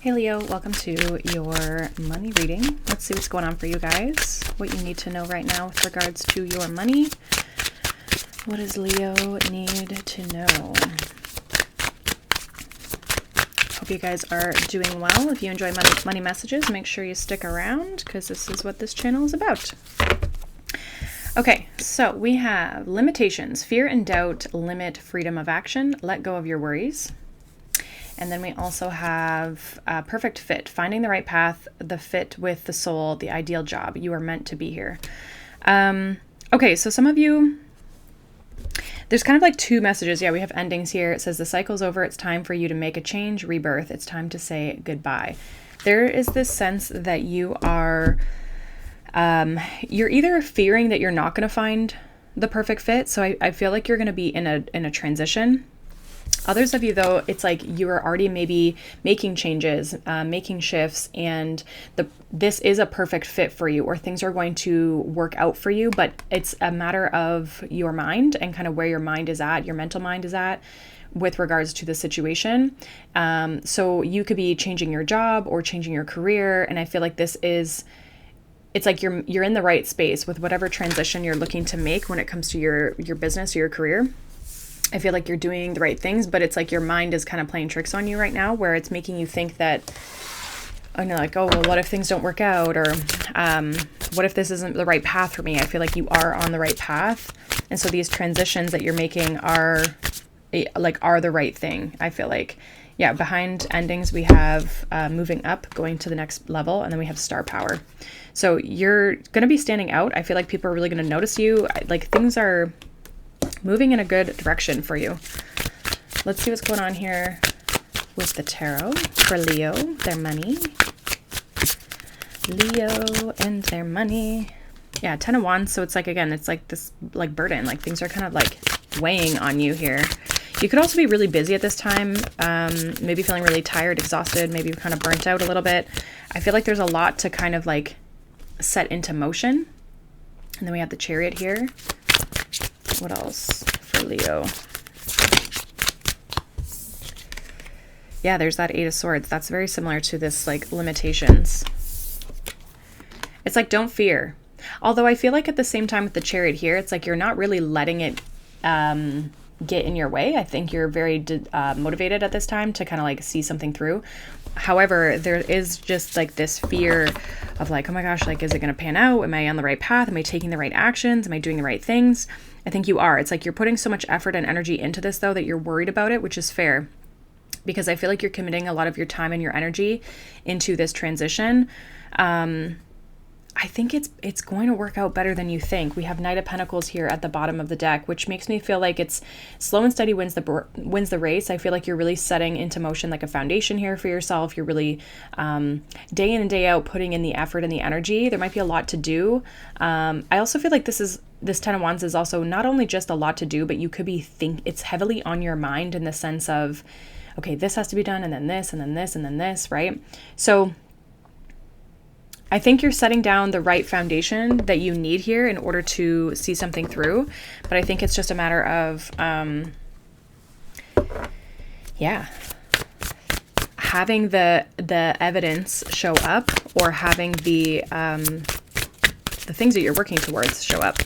Hey Leo, welcome to your money reading. Let's see what's going on for you guys. What you need to know right now with regards to your money. What does Leo need to know? Hope you guys are doing well. If you enjoy money messages, make sure you stick around because this is what this channel is about. Okay, so we have limitations. Fear and doubt limit freedom of action. Let go of your worries. And then we also have perfect fit, finding the right path, the fit with the soul, the ideal job. You are meant to be here. Okay, so some of you, there's kind of like two messages. Yeah, we have endings here. It says the cycle's over. It's time for you to make a change, rebirth. It's time to say goodbye. There is this sense that you are, you're either fearing that you're not going to find the perfect fit. So I feel like you're going to be in a transition. Others of you, though, it's like you are already maybe making changes, making shifts, and this is a perfect fit for you, or things are going to work out for you, but it's a matter of your mind and kind of where your mind is at, your mental mind is at with regards to the situation. So you could be changing your job or changing your career, and I feel like it's like you're in the right space with whatever transition you're looking to make when it comes to your business or your career. I feel like you're doing the right things, but it's like your mind is kind of playing tricks on you right now, where it's making you think that, well, what if things don't work out? Or what if this isn't the right path for me? I feel like you are on the right path. And so these transitions that you're making are the right thing. I feel like, yeah, behind endings, we have moving up, going to the next level, and then we have star power. So you're going to be standing out. I feel like people are really going to notice you. Like things are moving in a good direction for you. Let's see what's going on here with the tarot for Leo, their money. Leo and their money. Yeah, 10 of Wands. So it's like, again, it's like this like burden, like things are kind of like weighing on you here. You could also be really busy at this time, maybe feeling really tired, exhausted, maybe kind of burnt out a little bit. I feel like there's a lot to kind of like set into motion. And then we have the Chariot here. What else for Leo? Yeah, there's that 8 of Swords. That's very similar to this, like, limitations. It's like, don't fear. Although I feel like at the same time with the Chariot here, it's like you're not really letting it get in your way. I think you're very motivated at this time to kind of like see something through. However, there is just like this fear of like, oh my gosh, like, is it going to pan out? Am I on the right path? Am I taking the right actions? Am I doing the right things? I think you are. It's like you're putting so much effort and energy into this, though, that you're worried about it, which is fair, because I feel like you're committing a lot of your time and your energy into this transition. I think it's going to work out better than you think. We have Knight of Pentacles here at the bottom of the deck, which makes me feel like it's slow and steady wins the race. I feel like you're really setting into motion like a foundation here for yourself. You're really day in and day out putting in the effort and the energy. There might be a lot to do. I also feel like this 10 of Wands is also not only just a lot to do, but you could be it's heavily on your mind in the sense of, okay, this has to be done, and then this, and then this, and then this, right? So I think you're setting down the right foundation that you need here in order to see something through. But I think it's just a matter of, having the evidence show up, or having the things that you're working towards show up.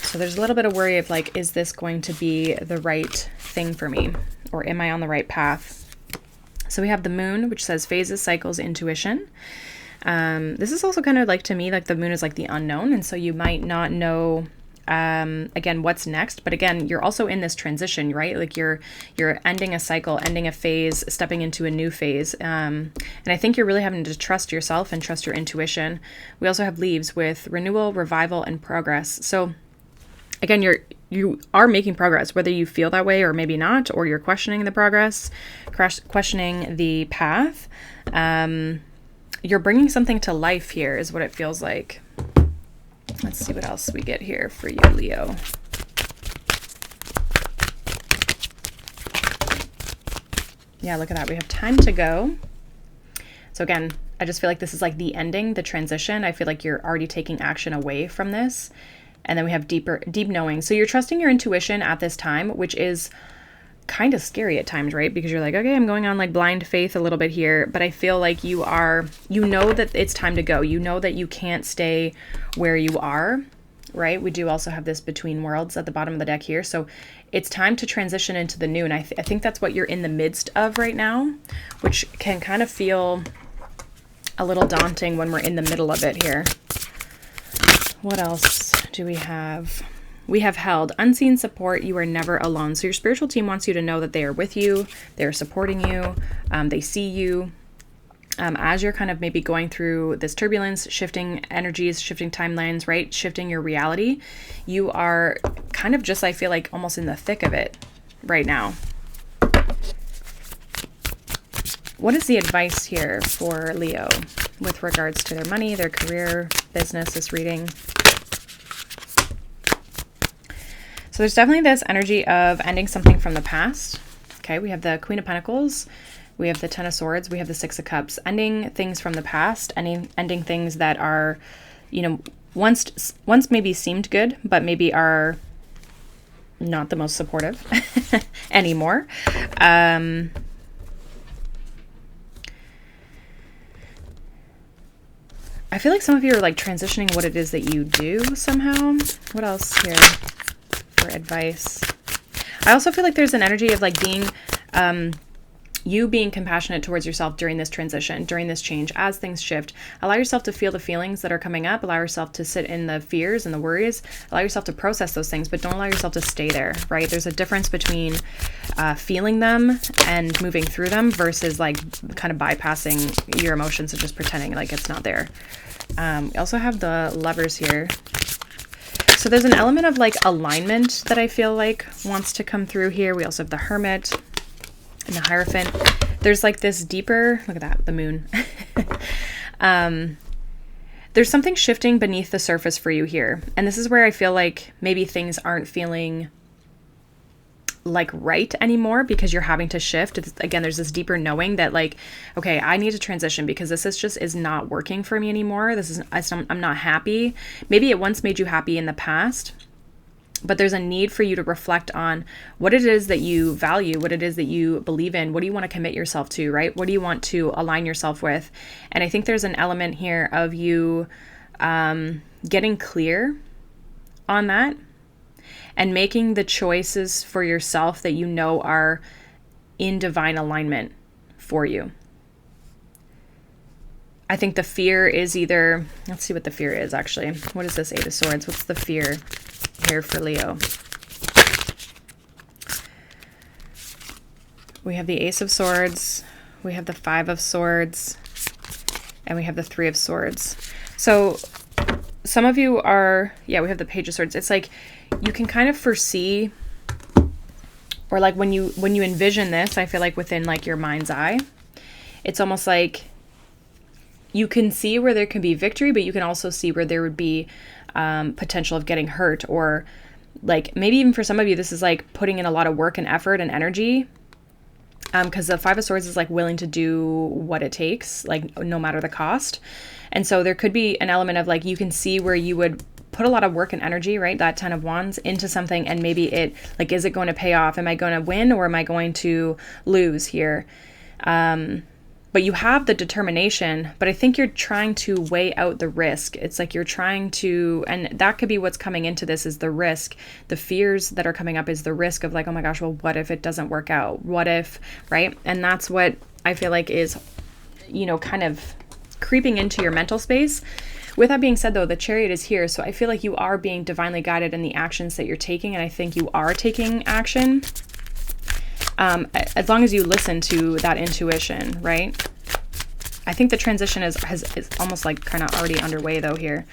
So there's a little bit of worry of like, is this going to be the right thing for me? Or am I on the right path? So we have the Moon, which says phases, cycles, intuition. This is also kind of like, to me, like the Moon is like the unknown. And so you might not know, again, what's next. But again, you're also in this transition, right? Like you're ending a cycle, ending a phase, stepping into a new phase. And I think you're really having to trust yourself and trust your intuition. We also have Leaves with renewal, revival, and progress. So again, you are making progress, whether you feel that way or maybe not, or you're questioning the progress, questioning the path. You're bringing something to life here is what it feels like. Let's see what else we get here for you, Leo. Yeah, look at that. We have time to go. So again, I just feel like this is like the ending, the transition. I feel like you're already taking action away from this. And then we have deep knowing. So you're trusting your intuition at this time, which is kind of scary at times, right? Because you're like, okay, I'm going on like blind faith a little bit here, but I feel like you know that it's time to go. You know that you can't stay where you are, right? We do also have this between worlds at the bottom of the deck here. So it's time to transition into the new. And I think that's what you're in the midst of right now, which can kind of feel a little daunting when we're in the middle of it here. What else do we have? We have held unseen support. You are never alone. So your spiritual team wants you to know that they are with you. They're supporting you. They see you. As you're kind of maybe going through this turbulence, shifting energies, shifting timelines, right? Shifting your reality. You are kind of just, I feel like, almost in the thick of it right now. What is the advice here for Leo with regards to their money, their career, business, this reading? So there's definitely this energy of ending something from the past. Okay, we have the Queen of Pentacles. We have the Ten of Swords. We have the Six of Cups. Ending things from the past. Ending things that are, you know, once maybe seemed good, but maybe are not the most supportive anymore. I feel like some of you are like transitioning what it is that you do somehow. What else here for advice? I also feel like there's an energy of like being, you being compassionate towards yourself during this transition, during this change, as things shift. Allow yourself to feel the feelings that are coming up. Allow yourself to sit in the fears and the worries. Allow yourself to process those things, but don't allow yourself to stay there, right? There's a difference between feeling them and moving through them versus like kind of bypassing your emotions and just pretending like it's not there. We also have the Lovers here. So there's an element of like alignment that I feel like wants to come through here. We also have the Hermit and the Hierophant. There's like this deeper, look at that, the moon. There's something shifting beneath the surface for you here. And this is where I feel like maybe things aren't feeling like right anymore because you're having to shift. Again, there's this deeper knowing that like, okay, I need to transition because this is not working for me anymore. I'm not happy. Maybe it once made you happy in the past, but there's a need for you to reflect on what it is that you value, what it is that you believe in, what do you want to commit yourself to, right? What do you want to align yourself with? And I think there's an element here of you getting clear on that and making the choices for yourself that you know are in divine alignment for you. I think the fear is either, let's see what the fear is actually. What is this Eight of Swords? What's the fear here for Leo? We have the Ace of Swords, we have the Five of Swords, and we have the Three of Swords. So some of you are, we have the Page of Swords. It's like you can kind of foresee, or like when you envision this, I feel like within like your mind's eye, it's almost like you can see where there can be victory, but you can also see where there would be potential of getting hurt, or like maybe even for some of you, this is like putting in a lot of work and effort and energy. Because the Five of Swords is like willing to do what it takes, like no matter the cost. And so there could be an element of like, you can see where you would put a lot of work and energy, right? That Ten of Wands into something. And maybe it like, is it going to pay off? Am I going to win or am I going to lose here? But you have the determination, but I think you're trying to weigh out the risk. It's like you're trying to, and that could be what's coming into this is the risk. The fears that are coming up is the risk of like, oh my gosh, well, what if it doesn't work out? What if, right? And that's what I feel like is, you know, kind of creeping into your mental space. With that being said, though, the Chariot is here. So I feel like you are being divinely guided in the actions that you're taking. And I think you are taking action. As long as you listen to that intuition, right? I think the transition is almost like kind of already underway though here.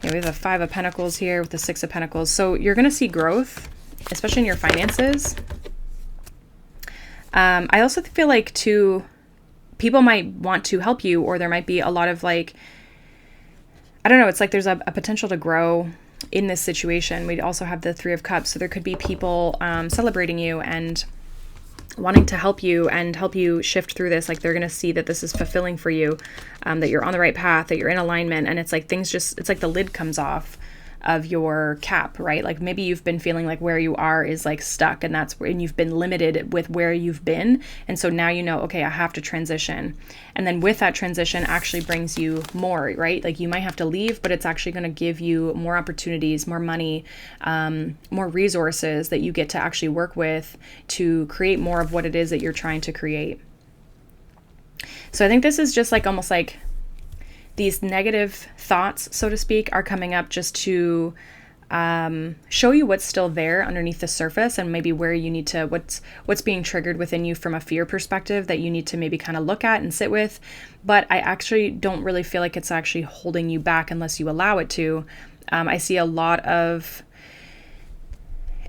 We have the Five of Pentacles here with the Six of Pentacles. So you're going to see growth, especially in your finances. I also feel like too, people might want to help you, or there might be a lot of like, I don't know, it's like there's a potential to grow in this situation. We also have the Three of Cups. So there could be people celebrating you and wanting to help you and help you shift through this. Like they're going to see that this is fulfilling for you, that you're on the right path, that you're in alignment. And it's like things just, it's like the lid comes off your cap, right? Like maybe you've been feeling like where you are is like stuck, and that's where, and you've been limited with where you've been. And so now you know, okay, I have to transition. And then with that transition actually brings you more, right? Like you might have to leave, but it's actually going to give you more opportunities, more money, more resources that you get to actually work with to create more of what it is that you're trying to create. So I think this is just like almost like these negative thoughts, so to speak, are coming up just to show you what's still there underneath the surface, and maybe where you need to, what's being triggered within you from a fear perspective that you need to maybe kind of look at and sit with. But I actually don't really feel like it's actually holding you back unless you allow it to. I see a lot of,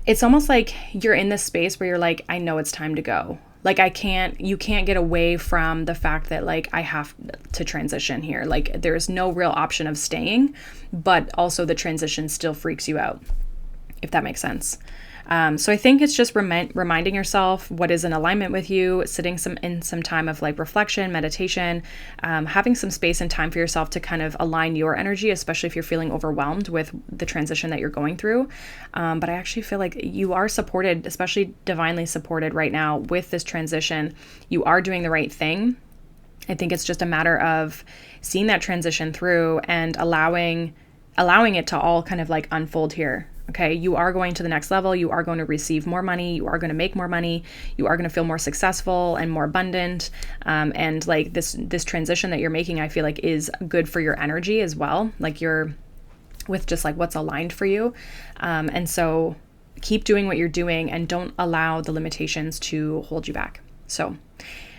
it's almost like you're in this space where you're like, I know it's time to go. Like you can't get away from the fact that like I have to transition here. Like there's no real option of staying, but also the transition still freaks you out, if that makes sense. So I think it's just reminding yourself what is in alignment with you, sitting in some time of like reflection, meditation, having some space and time for yourself to kind of align your energy, especially if you're feeling overwhelmed with the transition that you're going through. But I actually feel like you are supported, especially divinely supported right now with this transition. You are doing the right thing. I think it's just a matter of seeing that transition through and allowing it to all kind of like unfold here. Okay, you are going to the next level. You are going to receive more money. You are going to make more money. You are going to feel more successful and more abundant. And like this transition that you're making, I feel like is good for your energy as well. Like you're with just like what's aligned for you. And so keep doing what you're doing and don't allow the limitations to hold you back. So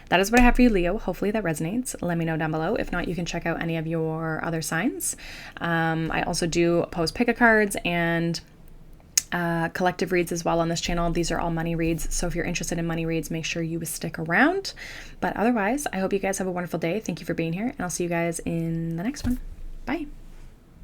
that is what I have for you, Leo. Hopefully that resonates. Let me know down below. If not, you can check out any of your other signs. I also do post pick-a cards and collective reads as well on this channel. These are all money reads. So if you're interested in money reads, make sure you stick around. But otherwise, I hope you guys have a wonderful day. Thank you for being here, and I'll see you guys in the next one. Bye.